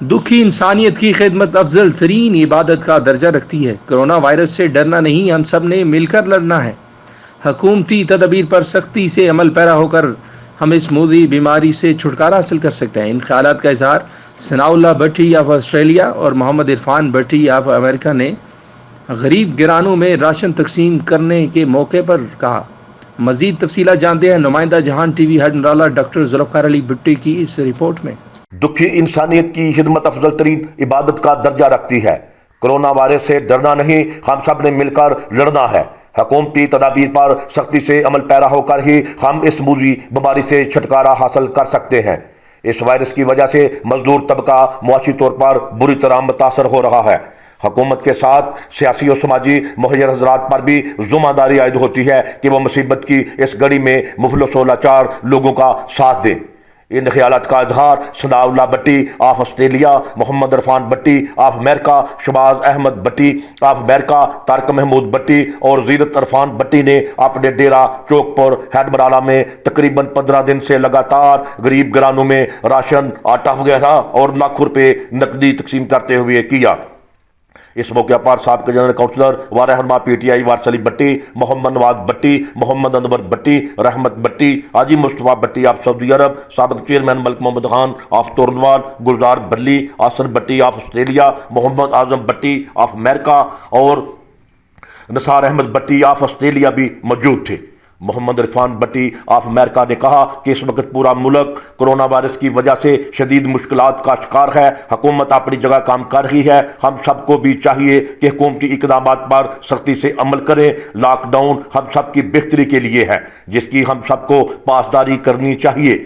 دکھی انسانیت کی خدمت افضل ترین عبادت کا درجہ رکھتی ہے۔ کرونا وائرس سے ڈرنا نہیں، ہم سب نے مل کر لڑنا ہے۔ حکومتی تدابیر پر سختی سے عمل پیرا ہو کر ہم اس موذی بیماری سے چھٹکارا حاصل کر سکتے ہیں۔ ان خیالات کا اظہار Sanaullah Bhatti of Australia اور محمد عرفان بھٹی آف امریکہ نے غریب گرانوں میں راشن تقسیم کرنے کے موقع پر کہا۔ مزید تفصیلات جانتے ہیں نمائندہ جہان ٹی وی ہیڈ نرالا ڈاکٹر ذوالفقار علی بھٹی کی اس رپورٹ میں۔ دکھی انسانیت کی خدمت افضل ترین عبادت کا درجہ رکھتی ہے۔ کرونا وائرس سے ڈرنا نہیں، ہم سب نے مل کر لڑنا ہے۔ حکومتی تدابیر پر سختی سے عمل پیرا ہو کر ہی ہم اس موذی بیماری سے چھٹکارا حاصل کر سکتے ہیں۔ اس وائرس کی وجہ سے مزدور طبقہ معاشی طور پر بری طرح متاثر ہو رہا ہے۔ حکومت کے ساتھ سیاسی اور سماجی مہیر حضرات پر بھی ذمہ داری عائد ہوتی ہے کہ وہ مصیبت کی اس گھڑی میں مفلس و لاچار لوگوں کا ساتھ دیں۔ ان خیالات کا اظہار Sanaullah Bhatti of Australia, Muhammad Irfan Bhatti of America, Shahbaz Ahmed Bhatti of America, Tariq Mahmood Bhatti اور زیرت عرفان بھٹی نے اپنے ڈیرہ چوک پور ہیڈ مرالا میں تقریباً 15 دن سے لگاتار غریب گھرانوں میں راشن، آٹا وغیرہ اور لاکھوں روپے نقدی تقسیم کرتے ہوئے کیا۔ اس موقع پر سابق جنرل کونسلر و رہنما پی ٹی آئی وارث علی بھٹی، محمد نواز بھٹی، محمد انور بھٹی، رحمت بھٹی، حاجی مصطفیٰ بھٹی آف سعودی عرب، سابق چیئرمین ملک محمد خان آف تورنوال، گلزار بھلی، آسن Bhatti of Australia, Muhammad Azam Bhatti of America اور نثار احمد بھٹی آف آسٹریلیا بھی موجود تھے۔ محمد عرفان بھٹی آف امریکہ نے کہا کہ اس وقت پورا ملک کرونا وائرس کی وجہ سے شدید مشکلات کا شکار ہے۔ حکومت اپنی جگہ کام کر رہی ہے، ہم سب کو بھی چاہیے کہ حکومتی اقدامات پر سختی سے عمل کریں۔ لاک ڈاؤن ہم سب کی بہتری کے لیے ہے، جس کی ہم سب کو پاسداری کرنی چاہیے۔